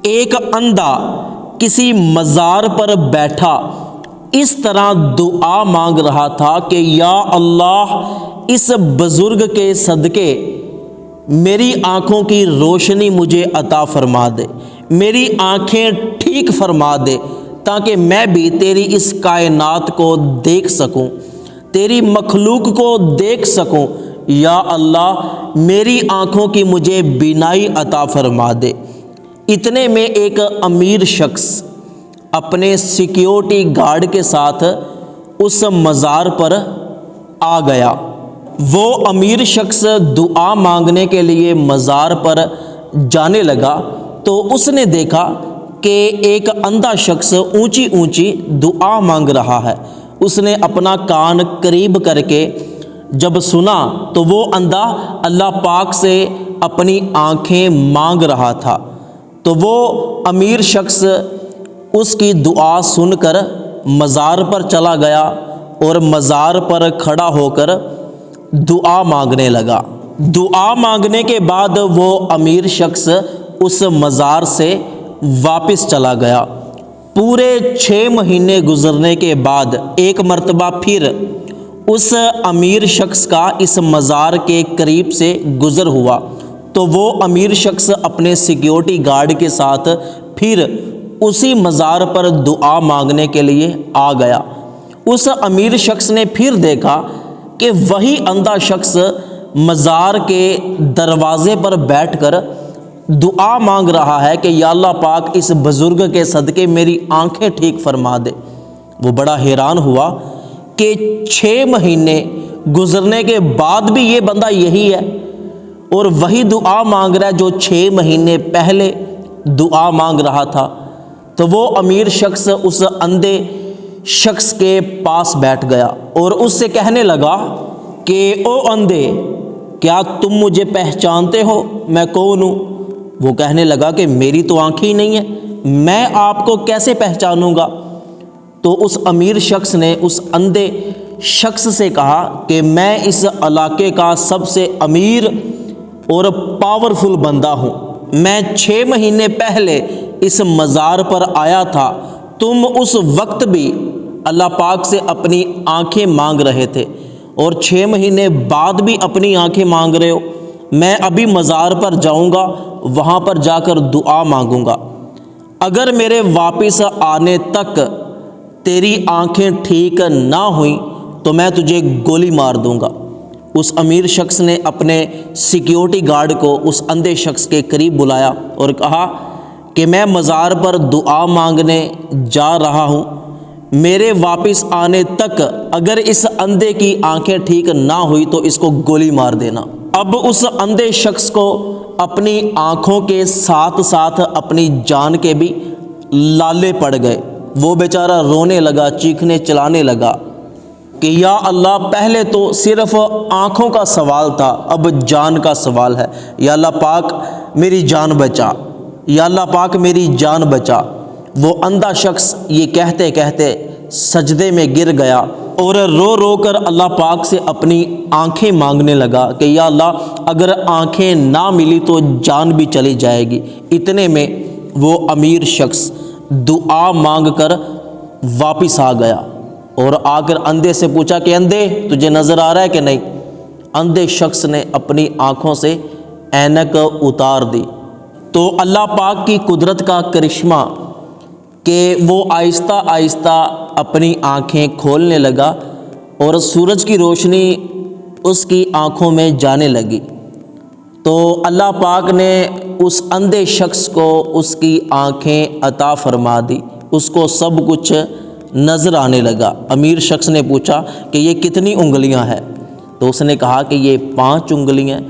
ایک اندھا کسی مزار پر بیٹھا اس طرح دعا مانگ رہا تھا کہ یا اللہ اس بزرگ کے صدقے میری آنکھوں کی روشنی مجھے عطا فرما دے، میری آنکھیں ٹھیک فرما دے تاکہ میں بھی تیری اس کائنات کو دیکھ سکوں، تیری مخلوق کو دیکھ سکوں۔ یا اللہ میری آنکھوں کی مجھے بینائی عطا فرما دے۔ اتنے میں ایک امیر شخص اپنے سیکیورٹی گارڈ کے ساتھ اس مزار پر آ گیا۔ وہ امیر شخص دعا مانگنے کے لیے مزار پر جانے لگا تو اس نے دیکھا کہ ایک اندھا شخص اونچی اونچی دعا مانگ رہا ہے۔ اس نے اپنا کان قریب کر کے جب سنا تو وہ اندھا اللہ پاک سے اپنی آنکھیں مانگ رہا تھا، تو وہ امیر شخص اس کی دعا سن کر مزار پر چلا گیا اور مزار پر کھڑا ہو کر دعا مانگنے لگا۔ دعا مانگنے کے بعد وہ امیر شخص اس مزار سے واپس چلا گیا۔ پورے 6 مہینے گزرنے کے بعد ایک مرتبہ پھر اس امیر شخص کا اس مزار کے قریب سے گزر ہوا تو وہ امیر شخص اپنے سیکیورٹی گارڈ کے ساتھ پھر اسی مزار پر دعا مانگنے کے لیے آ گیا۔ اس امیر شخص نے پھر دیکھا کہ وہی اندھا شخص مزار کے دروازے پر بیٹھ کر دعا مانگ رہا ہے کہ یا اللہ پاک اس بزرگ کے صدقے میری آنکھیں ٹھیک فرما دے۔ وہ بڑا حیران ہوا کہ 6 مہینے گزرنے کے بعد بھی یہ بندہ یہی ہے اور وہی دعا مانگ رہا ہے جو 6 مہینے پہلے دعا مانگ رہا تھا۔ تو وہ امیر شخص اس اندھے شخص کے پاس بیٹھ گیا اور اس سے کہنے لگا کہ او اندھے، کیا تم مجھے پہچانتے ہو میں کون ہوں؟ وہ کہنے لگا کہ میری تو آنکھیں ہی نہیں ہیں، میں آپ کو کیسے پہچانوں گا؟ تو اس امیر شخص نے اس اندھے شخص سے کہا کہ میں اس علاقے کا سب سے امیر اور پاورفل بندہ ہوں، میں 6 مہینے پہلے اس مزار پر آیا تھا، تم اس وقت بھی اللہ پاک سے اپنی آنکھیں مانگ رہے تھے اور 6 مہینے بعد بھی اپنی آنکھیں مانگ رہے ہو۔ میں ابھی مزار پر جاؤں گا، وہاں پر جا کر دعا مانگوں گا، اگر میرے واپس آنے تک تیری آنکھیں ٹھیک نہ ہوئیں تو میں تجھے گولی مار دوں گا۔ اس امیر شخص نے اپنے سیکیورٹی گارڈ کو اس اندھے شخص کے قریب بلایا اور کہا کہ میں مزار پر دعا مانگنے جا رہا ہوں، میرے واپس آنے تک اگر اس اندھے کی آنکھیں ٹھیک نہ ہوئی تو اس کو گولی مار دینا۔ اب اس اندھے شخص کو اپنی آنکھوں کے ساتھ ساتھ اپنی جان کے بھی لالے پڑ گئے۔ وہ بیچارہ رونے لگا، چیخنے چلانے لگا کہ یا اللہ پہلے تو صرف آنکھوں کا سوال تھا، اب جان کا سوال ہے، یا اللہ پاک میری جان بچا، یا اللہ پاک میری جان بچا۔ وہ اندھا شخص یہ کہتے کہتے سجدے میں گر گیا اور رو رو کر اللہ پاک سے اپنی آنکھیں مانگنے لگا کہ یا اللہ اگر آنکھیں نہ ملی تو جان بھی چلی جائے گی۔ اتنے میں وہ امیر شخص دعا مانگ کر واپس آ گیا اور آ کر اندھے سے پوچھا کہ اندھے تجھے نظر آ رہا ہے کہ نہیں؟ اندھے شخص نے اپنی آنکھوں سے اینک اتار دی تو اللہ پاک کی قدرت کا کرشمہ کہ وہ آہستہ آہستہ اپنی آنکھیں کھولنے لگا اور سورج کی روشنی اس کی آنکھوں میں جانے لگی۔ تو اللہ پاک نے اس اندھے شخص کو اس کی آنکھیں عطا فرما دی، اس کو سب کچھ نظر آنے لگا۔ امیر شخص نے پوچھا کہ یہ کتنی انگلیاں ہیں؟ تو اس نے کہا کہ یہ 5 انگلیاں۔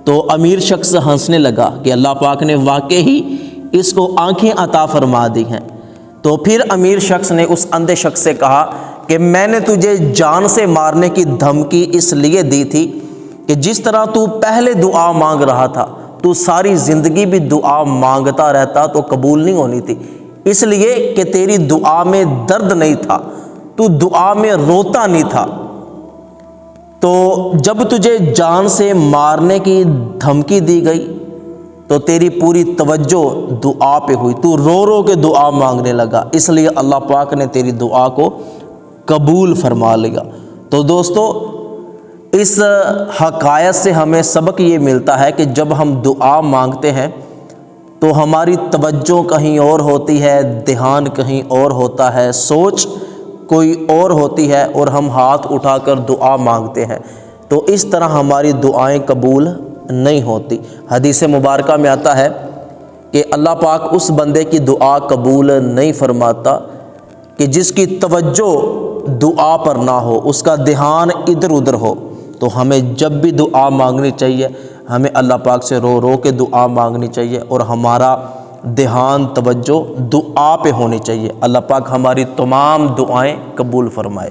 تو امیر شخص ہنسنے لگا کہ اللہ پاک نے واقعی اس کو آنکھیں عطا فرما دی ہیں۔ تو پھر امیر شخص نے اس اندھے شخص سے کہا کہ میں نے تجھے جان سے مارنے کی دھمکی اس لیے دی تھی کہ جس طرح تو پہلے دعا مانگ رہا تھا تو ساری زندگی بھی دعا مانگتا رہتا تو قبول نہیں ہونی تھی، اس لیے کہ تیری دعا میں درد نہیں تھا، تو دعا میں روتا نہیں تھا۔ تو جب تجھے جان سے مارنے کی دھمکی دی گئی تو تیری پوری توجہ دعا پہ ہوئی، تو رو رو کے دعا مانگنے لگا، اس لیے اللہ پاک نے تیری دعا کو قبول فرما لیا۔ تو دوستو اس حقائق سے ہمیں سبق یہ ملتا ہے کہ جب ہم دعا مانگتے ہیں تو ہماری توجہ کہیں اور ہوتی ہے، دھیان کہیں اور ہوتا ہے، سوچ کوئی اور ہوتی ہے، اور ہم ہاتھ اٹھا کر دعا مانگتے ہیں، تو اس طرح ہماری دعائیں قبول نہیں ہوتی۔ حدیث مبارکہ میں آتا ہے کہ اللہ پاک اس بندے کی دعا قبول نہیں فرماتا کہ جس کی توجہ دعا پر نہ ہو، اس کا دھیان ادھر ادھر ہو۔ تو ہمیں جب بھی دعا مانگنی چاہیے، ہمیں اللہ پاک سے رو رو کے دعا مانگنی چاہیے، اور ہمارا دھیان توجہ دعا پہ ہونی چاہیے۔ اللہ پاک ہماری تمام دعائیں قبول فرمائے۔